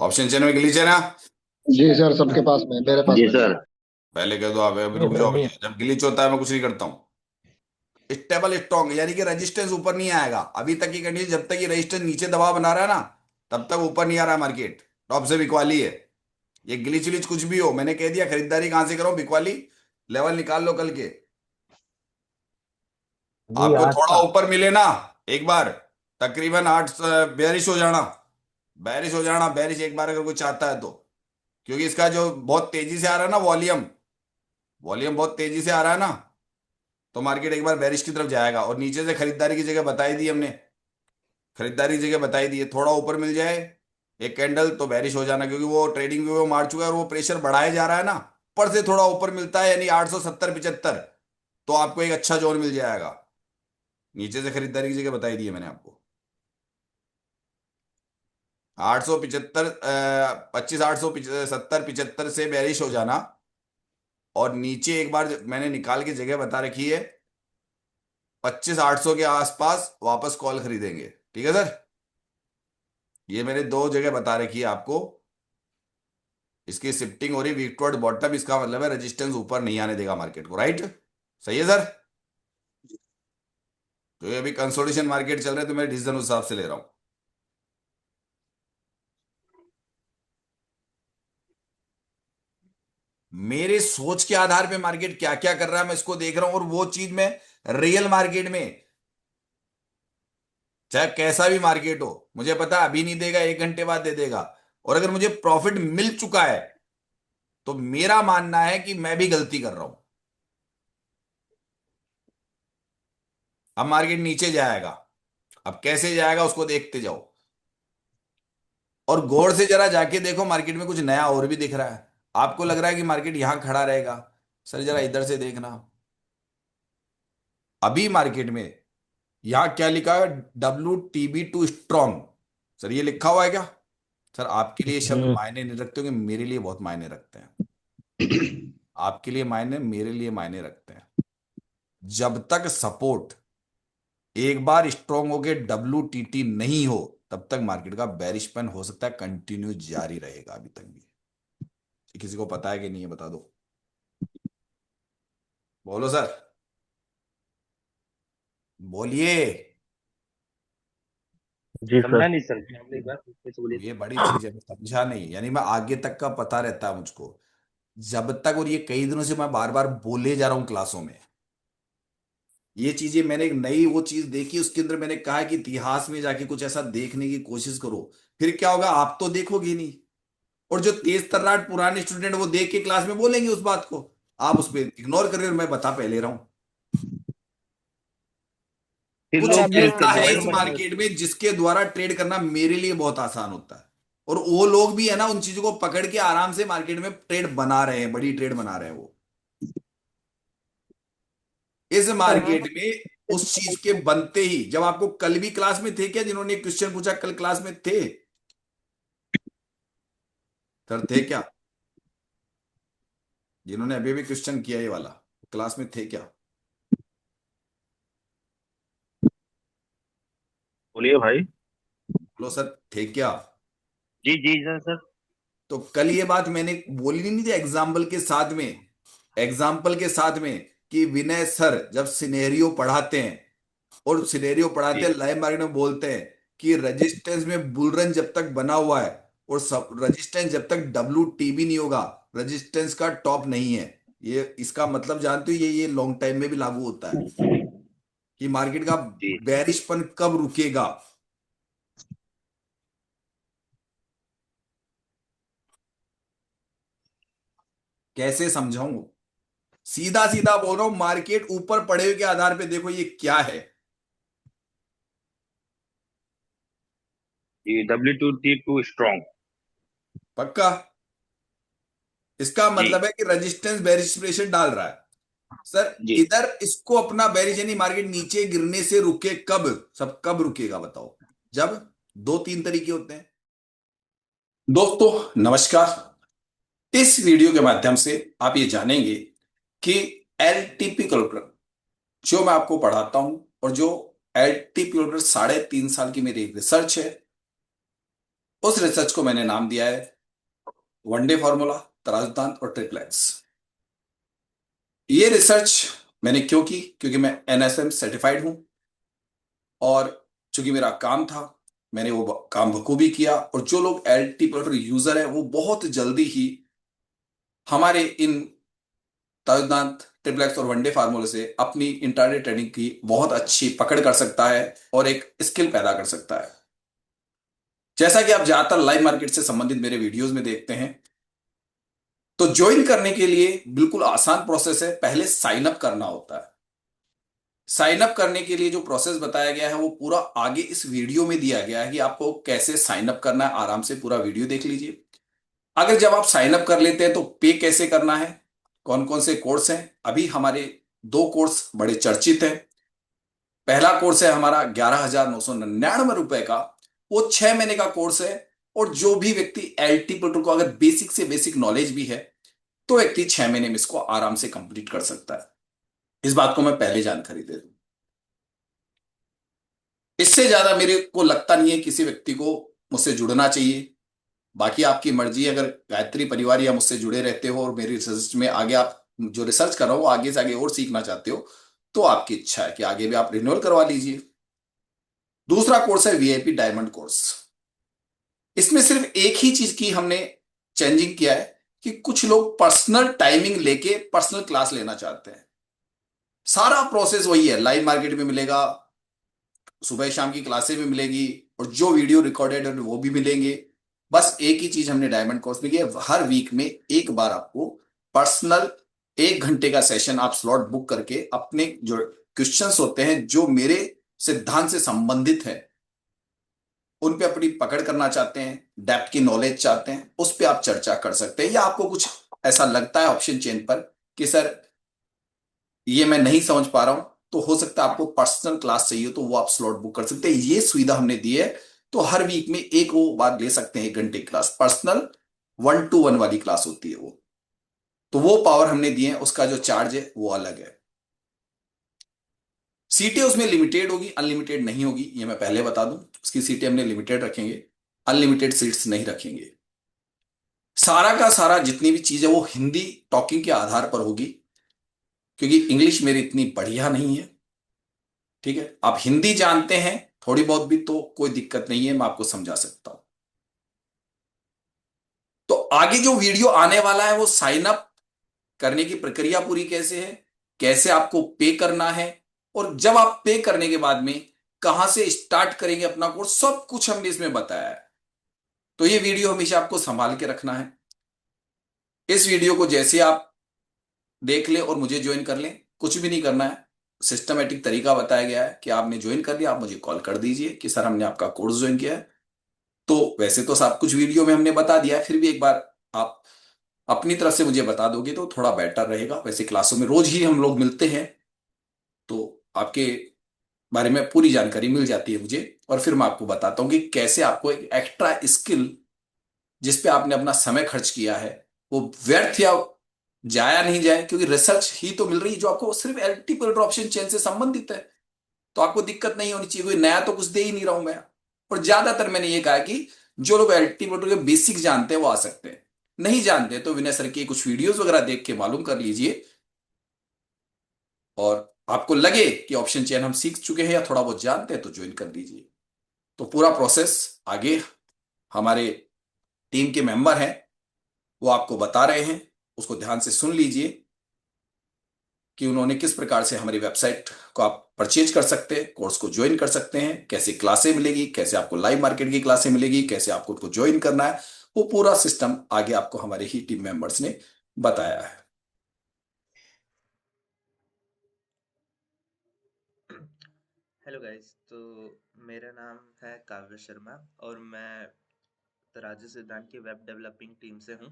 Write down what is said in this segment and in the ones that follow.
Option chain में glitch है ना? जी सर, सबके पास में, मेरे पास जी में नहीं सर। है। पहले कह दो आप, अभी रुक जाओ भैया, जब ग्लिच होता है मैं कुछ नहीं करता हूँ। स्टेबल स्ट्रॉन्ग यानी कि रेजिस्टेंस ऊपर नहीं आएगा। अभी तक की कंडीशन, जब तक ये रेजिस्टेंस नीचे दबाव बना रहा है ना, तब तक ऊपर नहीं आ रहा है मार्केट। टॉप से बिकवाली है। ये ग्लिच विलिच कुछ भी हो, मैंने कह दिया खरीदारी कहां से करो, बिकवाली लेवल निकाल लो कल के। जी आपको आज थोड़ा का। ऊपर मिले ना एक बार, तकरीबन 8 बेरिश हो जाना। बेरिश हो जाना, बेरिश एक बार अगर कोई चाहता है तो। क्योंकि इसका जो बहुत तेजी से आ रहा है ना वॉल्यूम, वॉल्यूम बहुत तेजी से आ रहा है ना, तो मार्केट एक बार बेरिश की तरफ जाएगा। और नीचे से खरीदारी की जगह बताई दी हमने, खरीदारी की जगह बताई दी है। थोड़ा ऊपर मिल जाए एक कैंडल तो बेरिश हो जाना, क्योंकि वो ट्रेडिंग व्यू में मार चुका है और वो प्रेशर बढ़ाया जा रहा है ना। ऊपर से थोड़ा ऊपर मिलता है यानी 870 75, तो आपको एक अच्छा जोन मिल जाएगा। नीचे से खरीदारी की जगह बताई दी है मैंने आपको। 875, 25, 870 75 से बेरिश हो जाना। और नीचे एक बार मैंने निकाल के जगह बता रखी है, 25 800 के आसपास वापस कॉल खरीदेंगे। ठीक है सर, ये मैंने दो जगह बता रखी है आपको। इसकी शिफ्टिंग हो रही वीक टुवर्ड बॉटम, इसका मतलब है रेजिस्टेंस ऊपर नहीं आने देगा मार्केट को। राइट, सही है सर। तो ये अभी कंसोलिडेशन मार्केट चल रहा है, तो मैं डिसीजन उस हिसाब से ले रहा हूं। मेरे सोच के आधार पे मार्केट क्या क्या कर रहा है मैं इसको देख रहा हूं, और वो चीज मैं रियल मार्केट में, चाहे कैसा भी मार्केट हो, मुझे पता है अभी नहीं देगा, 1 घंटे बाद दे देगा। और अगर मुझे प्रॉफिट मिल चुका है तो मेरा मानना है कि मैं भी गलती कर रहा हूं। अब मार्केट नीचे जाएगा, अब कैसे जाएगा उसको देखते जाओ। और गौर से जरा जाके देखो, मार्केट में कुछ नया और भी दिख रहा है। आपको लग रहा है कि मार्केट यहां खड़ा रहेगा, सर जरा इधर से देखना। अभी मार्केट में यहां क्या लिखा है, WTB2 स्ट्रॉन्ग। सर ये लिखा हुआ है क्या? सर आपके लिए ये शब्द मायने नहीं रखते होंगे, मेरे लिए बहुत मायने रखते हैं। आपके लिए मायने, मेरे लिए मायने रखते हैं। जब तक सपोर्ट एक बार स्ट्रॉन्ग हो के WTT नहीं हो, तब तक मार्केट का बेरिशपन हो सकता है कंटिन्यू जारी रहेगा अभी तक भी। किसी को पता है कि नहीं है बता दो, बोलो सर, बोलिए। जी समझा सर। नहीं सर, आपने एक बार फिर से तो बोलिए। ये बड़ी चीज है, समझा नहीं, यानी मैं आगे तक का पता रहता है मुझको जब तक। और ये कई दिनों से मैं बार बार बोले जा रहा हूं क्लासों में। ये चीजें मैंने एक नई वो चीज देखी, उसके अंदर मैंने कहा कि इतिहास में जाके कुछ ऐसा देखने की कोशिश करो। फिर क्या होगा, आप तो देखोगे नहीं, और जो तेज तर्राट पुराने स्टूडेंट वो देख के क्लास में बोलेंगे उस बात को, आप उस पर इग्नोर कर रहे हो। मैं बता पहले रहा हूं, फिर कुछ लोग फिर ऐसा उसके है द्वारा इस मार्केट में जिसके द्वारा ट्रेड करना मेरे लिए बहुत आसान होता है। और वो लोग भी है ना, उन चीजों को पकड़ के आराम से मार्केट में ट्रेड बना रहे हैं, बड़ी ट्रेड बना रहे हैं वो इस मार्केट में। उस चीज के बनते ही, जब आपको कल भी क्लास में थे क्या, जिन्होंने क्वेश्चन पूछा कल क्लास में थे? सर थे क्या? जिन्होंने अभी भी क्वेश्चन किया ये वाला, क्लास में थे क्या? बोलिए भाई। बोलो सर, थे क्या? जी जी सर सर। तो कल ये बात मैंने बोली नहीं थी एग्जाम्पल के साथ में, एग्जाम्पल के साथ में, कि विनय सर जब सिनेरियो पढ़ाते हैं, और सिनेरियो पढ़ाते जी हैं लाइव मार्केट में, बोलते हैं कि रेजिस्टेंस में बुल रन जब तक बना हुआ है, और सब रेजिस्टेंस जब तक WTB नहीं होगा, रेजिस्टेंस का टॉप नहीं है। ये इसका मतलब जानते हो, ये लॉन्ग टाइम में भी लागू होता है कि मार्केट का जी। बेरिशपन कब रुकेगा। कैसे समझाऊं, सीधा सीधा बोल रहा हूं, मार्केट ऊपर पड़े हुए के आधार पे देखो ये क्या है। जी W2T2 स्ट्रॉन्ग। पक्का? इसका जी मतलब है कि रेजिस्टेंस बेरिश प्रेशर डाल रहा है। सर जी। इधर इसको अपना बेरिश यानी मार्केट नीचे गिरने से रुके कब, सब कब रुकेगा बताओ? जब दो तीन तरीके होते हैं। दोस्तों नमस्कार, इस वीडियो के माध्यम से आप ये जानेंगे कि LTP कैलकुलेटर जो मैं आपको पढ़ाता हूं, और जो LTP कैलकुलेटर 3.5 साल की मेरी एक रिसर्च है, उस रिसर्च को मैंने नाम दिया है वनडे फॉर्मूला, तराजू-सिद्धांत और ट्रिप्लेट्स। ये रिसर्च मैंने क्यों की? क्योंकि मैं एनएसएम सर्टिफाइड हूं और चूंकि मेरा काम था, मैंने वो काम बखूबी किया। और जो लोग एलटी प्रोडक्ट यूजर है वो बहुत जल्दी ही हमारे इन तराजू-सिद्धांत, ट्रिप्लेट्स और वनडे फार्मूले से अपनी इंट्राडे ट्रेडिंग की बहुत अच्छी पकड़ कर सकता है और एक स्किल पैदा कर सकता है। जैसा कि आप ज्यादातर लाइव मार्केट से संबंधित मेरे वीडियोस में देखते हैं, तो ज्वाइन करने के लिए बिल्कुल आसान प्रोसेस है। पहले साइन अप करना होता है। साइन अप करने के लिए जो प्रोसेस बताया गया है वो पूरा आगे इस वीडियो में दिया गया है कि आपको कैसे साइन अप करना है। आराम से पूरा वीडियो देख लीजिए। अगर जब आप साइन अप कर लेते हैं तो पे कैसे करना है, कौन कौन से कोर्स हैं। अभी हमारे दो कोर्स बड़े चर्चित हैं। पहला कोर्स है हमारा 11,999 रुपए का। वो 6 महीने का कोर्स है। और जो भी व्यक्ति एलटी प्रोटोकॉल को अगर बेसिक से बेसिक नॉलेज भी है तो व्यक्ति 6 महीने में इसको आराम से कंप्लीट कर सकता है। इस बात को मैं पहले जानकारी दे दूं। इससे ज्यादा मेरे को लगता नहीं है किसी व्यक्ति को मुझसे जुड़ना चाहिए। बाकी आपकी मर्जी है। अगर गायत्री परिवार या मुझसे जुड़े रहते हो और मेरी रिसर्च में आगे आप जो रिसर्च कर रहा हो आगे से आगे और सीखना चाहते हो तो आपकी इच्छा है कि आगे भी आप रिन्यूअल करवा लीजिए। दूसरा कोर्स है वीआईपी डायमंड कोर्स। इसमें सिर्फ एक ही चीज की हमने चेंजिंग किया है कि कुछ लोग पर्सनल टाइमिंग लेके पर्सनल क्लास लेना चाहते हैं। सारा प्रोसेस वही है, लाइव मार्केट में मिलेगा, सुबह शाम की क्लासें भी मिलेगी और जो वीडियो रिकॉर्डेड है वो भी मिलेंगे। बस एक ही चीज हमने डायमंड कोर्स में की है, हर वीक में एक बार आपको पर्सनल 1 घंटे का सेशन आप स्लॉट बुक करके अपने जो क्वेश्चंस होते हैं जो मेरे सिद्धांत से संबंधित है उन पे अपनी पकड़ करना चाहते हैं, डेप्थ की नॉलेज चाहते हैं, उस पे आप चर्चा कर सकते हैं। या आपको कुछ ऐसा लगता है ऑप्शन चेन पर कि सर ये मैं नहीं समझ पा रहा हूं, तो हो सकता है आपको पर्सनल क्लास चाहिए तो वो आप स्लॉट बुक कर सकते हैं। ये सुविधा हमने दी है। तो हर वीक में एक वो बार ले सकते हैं, 1 घंटे की क्लास, पर्सनल 1-to-1 वाली क्लास होती है वो। तो वो पावर हमने दी है, उसका जो चार्ज है वो अलग है। सीटें उसमें लिमिटेड होगी, अनलिमिटेड नहीं होगी, ये मैं पहले बता दूं। उसकी सीटें हमने लिमिटेड रखेंगे, अनलिमिटेड सीट्स नहीं रखेंगे। सारा का सारा जितनी भी चीज है वो हिंदी टॉकिंग के आधार पर होगी, क्योंकि इंग्लिश मेरी इतनी बढ़िया नहीं है। ठीक है, आप हिंदी जानते हैं थोड़ी बहुत भी तो कोई दिक्कत नहीं है, मैं आपको समझा सकता हूं। तो आगे जो वीडियो आने वाला है वो साइन अप करने की प्रक्रिया पूरी कैसे है, कैसे आपको पे करना है, और जब आप पे करने के बाद में कहां से स्टार्ट करेंगे अपना कोर्स, सब कुछ हमने इसमें बताया है। तो ये वीडियो हमेशा आपको संभाल के रखना है। इस वीडियो को जैसे आप देख लें और मुझे ज्वाइन कर लें, कुछ भी नहीं करना है। सिस्टमेटिक तरीका बताया गया है कि आपने ज्वाइन कर लिया, आप मुझे कॉल कर दीजिए कि सर हमने आपका कोर्स ज्वाइन किया है। तो वैसे तो सब कुछ वीडियो में हमने बता दिया है, फिर भी एक बार आप अपनी तरफ से मुझे बता दोगे तो थोड़ा बेटर रहेगा। वैसे क्लासों में रोज ही हम लोग मिलते हैं तो आपके बारे में पूरी जानकारी मिल जाती है मुझे। और फिर मैं आपको बताता हूँ कि कैसे आपको एक एक्स्ट्रा स्किल जिस पे आपने अपना समय खर्च किया है वो व्यर्थ या जाया नहीं जाए, क्योंकि रिसर्च ही तो मिल रही है जो आपको सिर्फ एल्टीपल ऑप्शन चेन से संबंधित है। तो आपको दिक्कत नहीं होनी चाहिए, कोई नया तो कुछ दे ही नहीं रहा हूं मैं। और ज्यादातर मैंने ये कहा कि जो लोग एल्टीपल के बेसिक जानते हैं वो आ सकते हैं, नहीं जानते तो विनय सर की कुछ वीडियोस वगैरह देख के मालूम कर लीजिए। और आपको लगे कि ऑप्शन चेन हम सीख चुके हैं या थोड़ा बहुत जानते हैं तो ज्वाइन कर लीजिए। तो पूरा प्रोसेस आगे हमारे टीम के मेंबर हैं वो आपको बता रहे हैं, उसको ध्यान से सुन लीजिए कि उन्होंने किस प्रकार से हमारी वेबसाइट को आप परचेज कर सकते हैं, कोर्स को ज्वाइन कर सकते हैं, कैसे क्लासें मिलेगी, कैसे आपको लाइव मार्केट की क्लासें मिलेगी, कैसे आपको उनको ज्वाइन करना है। वो पूरा सिस्टम आगे आपको हमारे ही टीम मेंबर्स ने बताया है। Hello guys. तो मेरा नाम है काव्य शर्मा और मैं तराजू सिद्धांत की वेब डेवलपिंग टीम से हूँ।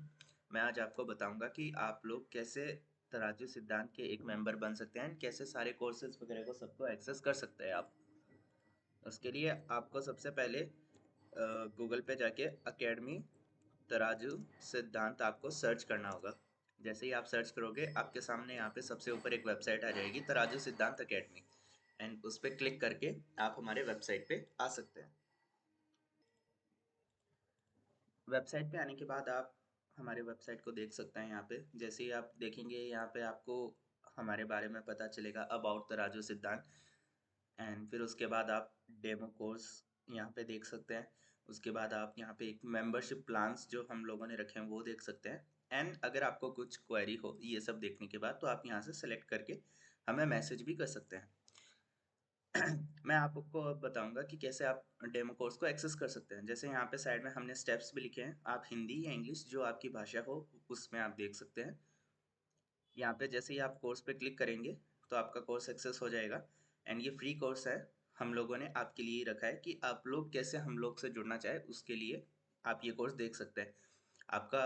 मैं आज आपको बताऊंगा कि आप लोग कैसे तराजू सिद्धांत के एक मेंबर बन सकते हैं, कैसे सारे कोर्सेज वगैरह को सबको एक्सेस कर सकते हैं आप। उसके लिए आपको सबसे पहले गूगल पे जाके एकेडमी तराजू सिद्धांत आपको सर्च करना होगा। जैसे ही आप सर्च करोगे आपके सामने यहाँ पे सबसे ऊपर एक वेबसाइट आ जाएगी, तराजू सिद्धांत एकेडमी, एंड उस पर क्लिक करके आप हमारे वेबसाइट पे आ सकते हैं। वेबसाइट पे आने के बाद आप हमारे वेबसाइट को देख सकते हैं। यहाँ पे जैसे ही आप देखेंगे, यहाँ पे आपको हमारे बारे में पता चलेगा अबाउट द राजू सिद्धांत। एंड फिर उसके बाद आप डेमो कोर्स यहाँ पे देख सकते हैं। उसके बाद आप यहाँ पे एक मेंबरशिप प्लान्स जो हम लोगों ने रखे हैं वो देख सकते हैं। एंड अगर आपको कुछ क्वेरी हो ये सब देखने के बाद, तो आप यहाँ से सेलेक्ट करके हमें मैसेज भी कर सकते हैं। मैं आपको अब बताऊंगा कि कैसे आप डेमो कोर्स को एक्सेस कर सकते हैं। जैसे यहाँ पे साइड में हमने स्टेप्स भी लिखे हैं, आप हिंदी या इंग्लिश जो आपकी भाषा हो उसमें आप देख सकते हैं। यहाँ पे जैसे ही आप कोर्स पे क्लिक करेंगे तो आपका कोर्स एक्सेस हो जाएगा। एंड ये फ्री कोर्स है, हम लोगों ने आपके लिए रखा है कि आप लोग कैसे हम लोग से जुड़ना चाहे उसके लिए आप ये कोर्स देख सकते हैं। आपका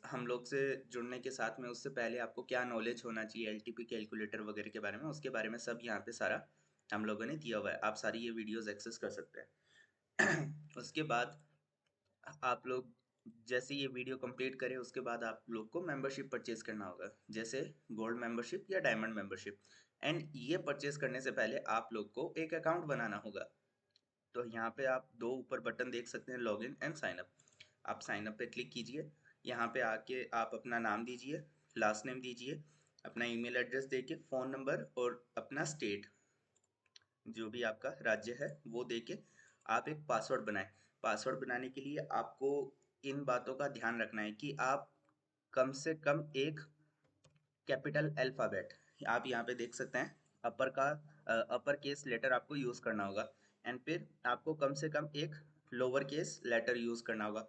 हम लोग से जुड़ने के साथ में उससे पहले आपको क्या नॉलेज होना चाहिए एलटीपी कैलकुलेटर वगैरह के बारे में, उसके बारे में सब यहाँ पे सारा हम लोगों ने दिया हुआ है। आप सारी ये वीडियोस एक्सेस कर सकते हैं। उसके बाद आप लोग जैसे ये वीडियो कंप्लीट करें उसके बाद आप लोग को मेंबरशिप परचेज करना होगा, जैसे गोल्ड मेंबरशिप या डायमंड मेंबरशिप। एंड ये परचेज करने से पहले आप लोग को एक अकाउंट बनाना होगा। तो यहाँ पे आप दो ऊपर बटन देख सकते हैं, लॉगिन एंड साइन अप। आप साइन अप पे क्लिक कीजिए। यहाँ पे आके आप अपना नाम दीजिए, लास्ट नेम दीजिए, अपना ईमेल एड्रेस देके, फ़ोन नंबर और अपना स्टेट जो भी आपका राज्य है वो देके आप एक पासवर्ड बनाएं। पासवर्ड बनाने के लिए आपको इन बातों का ध्यान रखना है कि आप कम से कम एक कैपिटल अल्फ़ाबेट, आप यहाँ पे देख सकते हैं, अपर केस लेटर आपको यूज़ करना होगा। एंड फिर आपको कम से कम एक लोअर केस लेटर यूज़ करना होगा।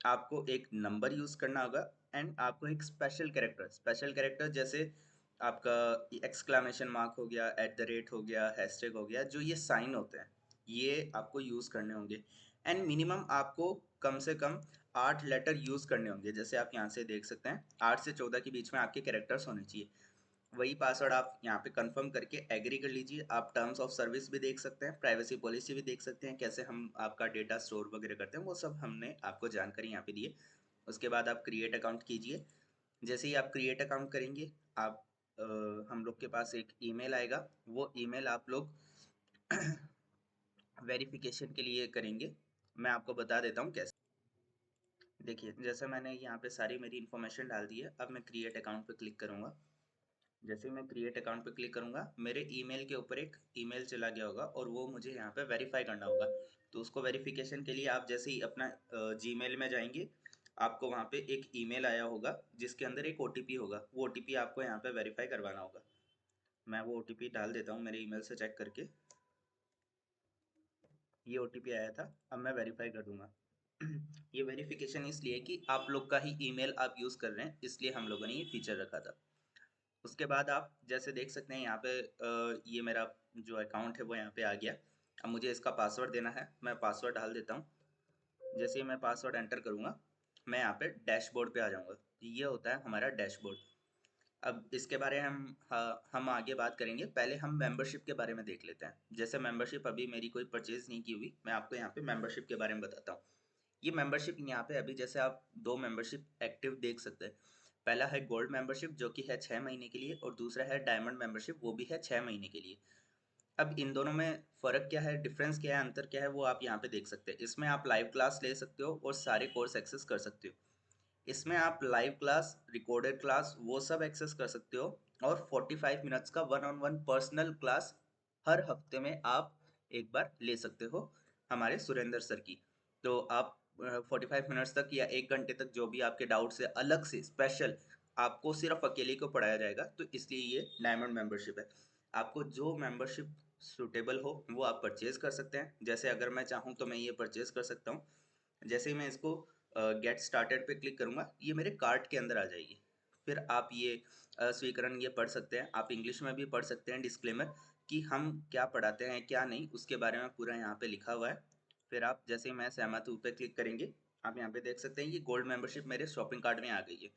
आपको एक नंबर यूज़ करना होगा। एंड आपको एक स्पेशल कैरेक्टर जैसे आपका एक्सक्लामेशन मार्क हो गया, एट द रेट हो गया, हैशटैग हो गया, जो ये साइन होते हैं ये आपको यूज़ करने होंगे। एंड मिनिमम आपको कम से कम 8 लेटर यूज़ करने होंगे। जैसे आप यहाँ से देख सकते हैं 8 से 14 के बीच में आपके कैरेक्टर्स होने चाहिए। वही पासवर्ड आप यहाँ पे कंफर्म करके एग्री कर लीजिए। आप टर्म्स ऑफ सर्विस भी देख सकते हैं, प्राइवेसी पॉलिसी भी देख सकते हैं, कैसे हम आपका डेटा स्टोर वगैरह करते हैं वो सब हमने आपको जानकारी यहाँ पे दी है। उसके बाद आप क्रिएट अकाउंट कीजिए। जैसे ही आप क्रिएट अकाउंट करेंगे आप हम लोग के पास एक ईमेल आएगा, वो ईमेल आप लोग वेरिफिकेशन के लिए करेंगे। मैं आपको बता देता हूँ कैसे। देखिए जैसे मैंने यहाँ पे सारी मेरी इन्फॉर्मेशन डाल दी है, अब मैं क्रिएट अकाउंट पे क्लिक करूँगा। जैसे ही मैं क्रिएट अकाउंट पे क्लिक करूँगा मेरे ईमेल के ऊपर एक ईमेल चला गया होगा और वो मुझे यहाँ पे वेरीफाई करना होगा। तो उसको वेरिफिकेशन के लिए आप जैसे ही अपना जीमेल में जाएंगे, आपको वहाँ पे एक ईमेल आया होगा जिसके अंदर एक ओटीपी होगा। वो ओटीपी आपको यहाँ पे वेरीफाई करवाना होगा। मैं वो ओटीपी डाल देता हूँ मेरे ईमेल से चेक करके। ये ओटीपी आया था, अब मैं वेरीफाई कर दूंगा। ये वेरिफिकेशन इसलिए कि आप लोग का ही ईमेल आप यूज़ कर रहे हैं, इसलिए हम लोगों ने ये फीचर रखा था। उसके बाद आप जैसे देख सकते हैं यहाँ पे ये मेरा जो अकाउंट है वो यहाँ पे आ गया। अब मुझे इसका पासवर्ड देना है, मैं पासवर्ड डाल देता हूँ। जैसे ही मैं पासवर्ड एंटर करूँगा मैं यहाँ पे डैशबोर्ड पे आ जाऊँगा। ये होता है हमारा डैशबोर्ड। अब इसके बारे में हम आगे बात करेंगे, पहले हम मेंबरशिप के बारे में देख लेते हैं। जैसे मेंबरशिप अभी मेरी कोई परचेज नहीं की हुई, मैं आपको यहाँ पे मेंबरशिप के बारे में बताता हूँ। ये मेंबरशिप यहाँ पे अभी जैसे आप दो मेंबरशिप एक्टिव देख सकते हैं। पहला है गोल्ड मेंबरशिप जो कि है 6 महीने के लिए, और दूसरा है डायमंड मेंबरशिप वो भी है 6 महीने के लिए। अब इन दोनों में फ़र्क क्या है, डिफरेंस क्या है, अंतर क्या है, वो आप यहाँ पे देख सकते हैं। इसमें आप लाइव क्लास ले सकते हो और सारे कोर्स एक्सेस कर सकते हो। इसमें आप लाइव क्लास, रिकॉर्डेड क्लास वो सब एक्सेस कर सकते हो। और 45 मिनट्स का one on one personal class हर हफ्ते में आप एक बार ले सकते हो हमारे सुरेंद्र सर की। तो आप 45 मिनट्स तक या 1 घंटे तक जो भी आपके डाउट से अलग से स्पेशल आपको सिर्फ अकेले को पढ़ाया जाएगा। तो इसलिए ये डायमंड मेंबरशिप है। आपको जो मेंबरशिप सूटेबल हो वो आप परचेज कर सकते हैं। जैसे अगर मैं चाहूँ तो मैं ये परचेज कर सकता हूँ। जैसे ही मैं इसको गेट स्टार्टेड पे क्लिक करूँगा ये मेरे कार्ट के अंदर आ जाएगी। फिर आप ये स्वीकरण ये पढ़ सकते हैं, आप इंग्लिश में भी पढ़ सकते हैं डिस्क्लेमर कि हम क्या पढ़ाते हैं क्या नहीं, उसके बारे में पूरा यहाँ पे लिखा हुआ है। फिर आप जैसे ही मैं सहमत हूँ पे क्लिक करेंगे, आप यहाँ पे देख सकते हैं ये गोल्ड मेंबरशिप मेरे शॉपिंग कार्ट में आ गई है।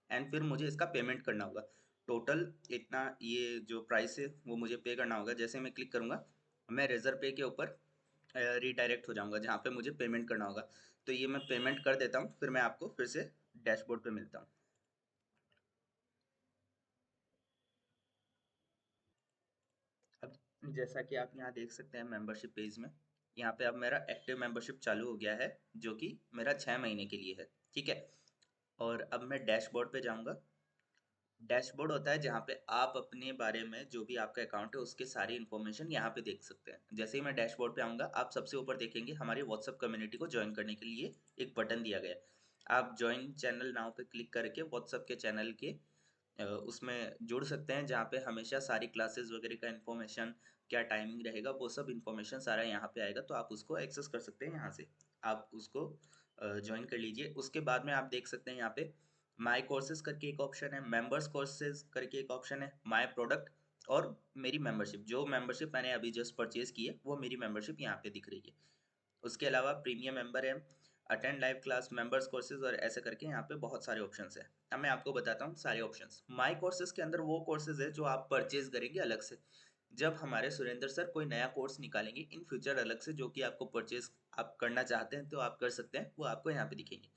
एंड फिर मुझे इसका पेमेंट करना होगा। टोटल इतना ये जो प्राइस है वो मुझे पे करना होगा। जैसे मैं क्लिक करूँगा मैं रेजर पे के ऊपर रिडायरेक्ट हो जाऊंगा जहाँ पे मुझे पेमेंट करना होगा। तो ये मैं पेमेंट कर देता हूँ, फिर मैं आपको फिर से डैशबोर्ड पे मिलता हूँ। अब जैसा कि आप यहाँ देख सकते हैं मेंबरशिप पेज में यहाँ पे अब मेरा एक्टिव मेंबरशिप चालू हो गया है, जो कि मेरा 6 महीने के लिए है। ठीक है, और अब मैं डैशबोर्ड पे जाऊंगा। डैशबोर्ड होता है जहाँ पे आप अपने बारे में जो भी आपका अकाउंट है उसके सारी इन्फॉर्मेशन यहाँ पे देख सकते हैं। जैसे ही मैं डैशबोर्ड पे आऊँगा, आप सबसे ऊपर देखेंगे हमारी व्हाट्सएप कम्युनिटी को ज्वाइन करने के लिए एक बटन दिया गया है। आप ज्वाइन चैनल नाउ पे क्लिक करके व्हाट्सएप के चैनल के उसमें जुड़ सकते हैं, जहाँ पे हमेशा सारी क्लासेस वगैरह का इन्फॉर्मेशन, क्या टाइमिंग रहेगा, वो सब इन्फॉर्मेशन सारा यहाँ पे आएगा, तो आप उसको एक्सेस कर सकते हैं। यहाँ से आप उसको ज्वाइन कर लीजिए। उसके बाद में आप देख सकते हैं यहाँ पे माई कोर्सेज करके एक ऑप्शन है, मेंबर्स कोर्सेज करके एक ऑप्शन है, माई प्रोडक्ट और मेरी मेंबरशिप। जो मेंबरशिप मैंने अभी जस्ट परचेज की है वो मेरी मेंबरशिप यहाँ पे दिख रही है। उसके अलावा प्रीमियम मेंबर है, attend live class, members courses और ऐसे करके यहाँ पे बहुत सारे ऑप्शंस हैं। अब मैं आपको बताता हूँ सारे ऑप्शंस। माई कोर्सेज के अंदर वो कोर्सेज है जो आप परचेज करेंगे अलग से। जब हमारे सुरेंद्र सर कोई नया कोर्स निकालेंगे इन फ्यूचर अलग से, जो कि आपको परचेज आप करना चाहते हैं तो आप कर सकते हैं, वो आपको यहाँ पे दिखेंगे।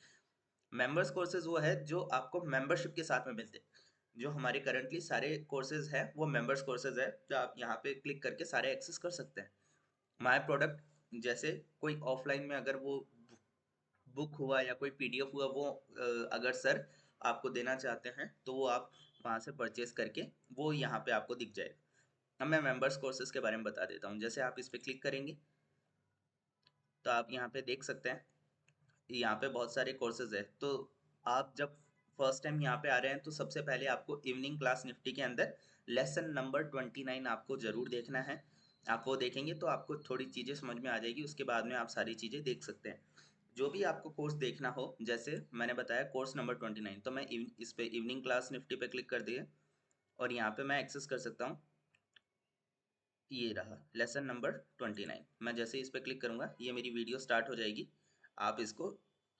मेंबर्स कोर्सेज वो है जो आपको मेंबरशिप के साथ में मिलते हैं। जो हमारे करंटली सारे कोर्सेज हैं वो मेंबर्स कोर्सेज है, जो आप यहाँ पे क्लिक करके सारे एक्सेस कर सकते हैं। माय प्रोडक्ट, जैसे कोई ऑफलाइन में अगर वो बुक हुआ या कोई पीडीएफ हुआ, वो अगर सर आपको देना चाहते हैं तो वो आप वहाँ से परचेज करके वो यहाँ पे आपको दिख जाएगा। अब मैं मेंबर्स कोर्सेज के बारे में बता देता हूँ। जैसे आप इस पे क्लिक करेंगे तो आप यहाँ पे देख सकते हैं, यहाँ पे बहुत सारे कोर्सेज है। तो आप जब फर्स्ट टाइम यहाँ पे आ रहे हैं तो सबसे पहले आपको इवनिंग क्लास निफ्टी के अंदर लेसन नंबर 29 आपको जरूर देखना है। आप वो देखेंगे तो आपको थोड़ी चीज़ें समझ में आ जाएगी, उसके बाद में आप सारी चीज़ें देख सकते हैं। जो भी आपको कोर्स देखना हो, जैसे मैंने बताया कोर्स नंबर 29, तो मैं इस पे इवनिंग क्लास निफ्टी पे क्लिक कर दिए और यहाँ पे मैं एक्सेस कर सकता हूँ। ये रहा लेसन नंबर 29। मैं जैसे इस पे क्लिक करूंगा ये मेरी वीडियो स्टार्ट हो जाएगी। आप इसको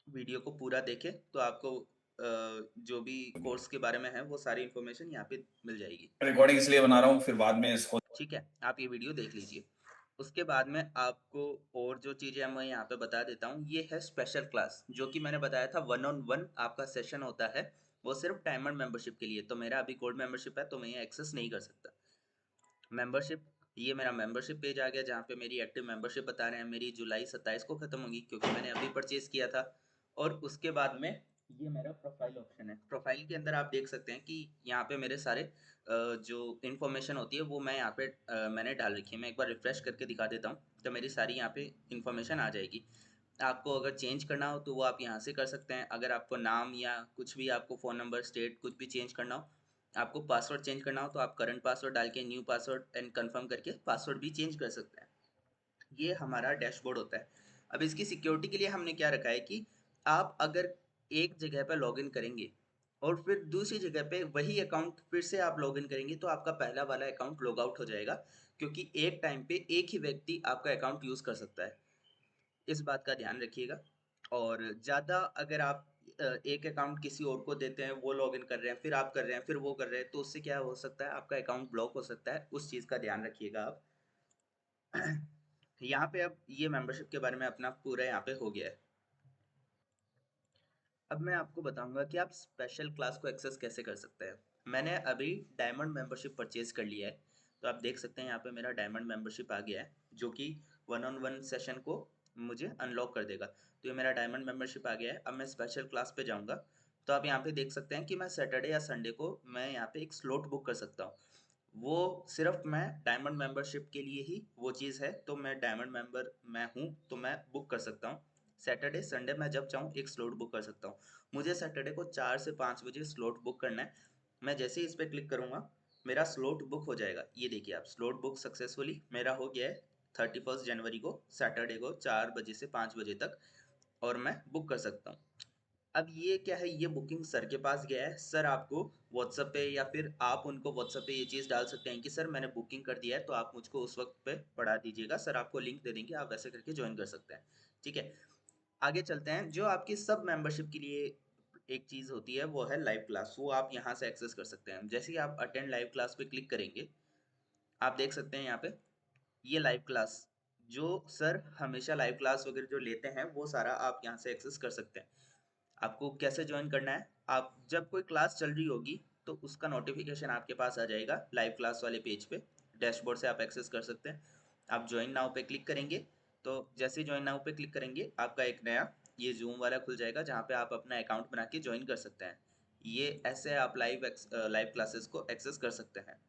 वीडियो को पूरा देखें तो आपको जो भी कोर्स के बारे में है वो सारी इन्फॉर्मेशन यहाँ पे मिल जाएगी। रिकॉर्डिंग इसलिए बना रहा हूँ, फिर बाद में इसको ठीक है, आप ये वीडियो देख लीजिए। उसके बाद में आपको और जो चीज़ें मैं यहाँ पे बता देता हूँ, ये है स्पेशल क्लास, जो कि मैंने बताया था 1-on-1 आपका सेशन होता है। वो सिर्फ डायमंड मेंबरशिप के लिए। तो मेरा अभी गोल्ड मेंबरशिप है तो मैं ये एक्सेस नहीं कर सकता। मेंबरशिप, ये मेरा मेंबरशिप पेज आ गया जहाँ पे मेरी एक्टिव मेंबरशिप बता रहे हैं। मेरी जुलाई 27 को ख़त्म होगी क्योंकि मैंने अभी परचेज किया था। और उसके बाद में ये मेरा प्रोफाइल ऑप्शन है। प्रोफाइल के अंदर आप देख सकते हैं कि यहाँ पे मेरे सारे जो इन्फॉर्मेशन होती है वो मैं यहाँ पे मैंने डाल रखी है। मैं एक बार रिफ्रेश करके दिखा देता हूँ तो मेरी सारी यहाँ पे इन्फॉर्मेशन आ जाएगी। आपको अगर चेंज करना हो तो वो आप यहाँ से कर सकते हैं। अगर आपको नाम या कुछ भी, आपको फ़ोन नंबर, स्टेट कुछ भी चेंज करना हो, आपको पासवर्ड चेंज करना हो तो आप करंट पासवर्ड डाल के न्यू पासवर्ड एंड कंफर्म करके पासवर्ड भी चेंज कर सकते हैं। ये हमारा डैशबोर्ड होता है। अब इसकी सिक्योरिटी के लिए हमने क्या रखा है कि आप अगर एक जगह पर लॉगिन करेंगे और फिर दूसरी जगह पे वही अकाउंट फिर से आप लॉगिन करेंगे तो आपका पहला वाला अकाउंट लॉग आउट हो जाएगा, क्योंकि एक टाइम पे एक ही व्यक्ति आपका अकाउंट यूज़ कर सकता है। इस बात का ध्यान रखिएगा। और ज़्यादा अगर आप एक अकाउंट किसी और को देते हैं, वो लॉगिन कर रहे हैं, फिर आप कर रहे हैं, फिर वो कर रहे हैं, तो उससे क्या हो सकता है, आपका अकाउंट ब्लॉक हो सकता है। उस चीज़ का ध्यान रखिएगा आप। यहाँ पे अब ये मेंबरशिप के बारे में अपना पूरा यहाँ पे हो गया है। अब मैं आपको बताऊंगा कि आप स्पेशल क्लास को एक्सेस कैसे कर सकते हैं। मैंने अभी डायमंड मेंबरशिप परचेज कर लिया है, तो आप देख सकते हैं यहाँ पे मेरा डायमंड मेंबरशिप आ गया है, जो कि 1-on-1 सेशन को मुझे अनलॉक कर देगा। तो ये मेरा डायमंड मेंबरशिप आ गया है। अब मैं स्पेशल क्लास पे जाऊँगा तो आप यहाँ पे देख सकते हैं कि मैं सैटरडे या संडे को मैं यहाँ पे एक स्लॉट बुक कर सकता हूँ। वो सिर्फ मैं डायमंड मेंबरशिप के लिए ही वो चीज़ है, तो मैं डायमंड मेंबर मैं हूँ तो मैं बुक कर सकता हूँ। सैटरडे संडे मैं जब चाहूँ एक स्लॉट बुक कर सकता हूँ। मुझे सैटरडे को 4 से 5 बजे स्लॉट बुक करना है। मैं जैसे ही इस पर क्लिक करूँगा मेरा स्लॉट बुक हो जाएगा। ये देखिए आप, स्लॉट बुक सक्सेसफुली मेरा हो गया है 31 जनवरी को, सैटरडे को 4 बजे से 5 बजे तक, और मैं बुक कर सकता हूँ। अब ये क्या है, ये बुकिंग सर के पास गया है। सर आपको व्हाट्सएप पे या फिर आप उनको व्हाट्सएप पे ये चीज़ डाल सकते हैं कि सर मैंने बुकिंग कर दिया है तो आप मुझको उस वक्त पे पढ़ा दीजिएगा। सर आपको लिंक दे देंगे, आप वैसे करके ज्वाइन कर सकते हैं। ठीक है, आगे चलते हैं। जो आपकी सब मेंबरशिप के लिए एक चीज़ होती है वो है लाइव क्लास। वो आप यहाँ से एक्सेस कर सकते हैं। जैसे ही आप अटेंड लाइव क्लास पे क्लिक करेंगे, आप देख सकते हैं यहाँ पे ये लाइव क्लास, जो सर हमेशा लाइव क्लास वगैरह जो लेते हैं वो सारा आप यहाँ से एक्सेस कर सकते हैं। आपको कैसे ज्वाइन करना है, आप जब कोई क्लास चल रही होगी तो उसका नोटिफिकेशन आपके पास आ जाएगा लाइव क्लास वाले पेज पे। डैशबोर्ड से आप एक्सेस कर सकते हैं। आप ज्वाइन नाउ पे क्लिक करेंगे तो जैसे ज्वाइन नाउ पे क्लिक करेंगे आपका एक नया ये जूम वाला खुल जाएगा जहाँ पे आप अपना अकाउंट बना के ज्वाइन कर सकते हैं। ये ऐसे आप लाइव क्लासेस को एक्सेस कर सकते हैं।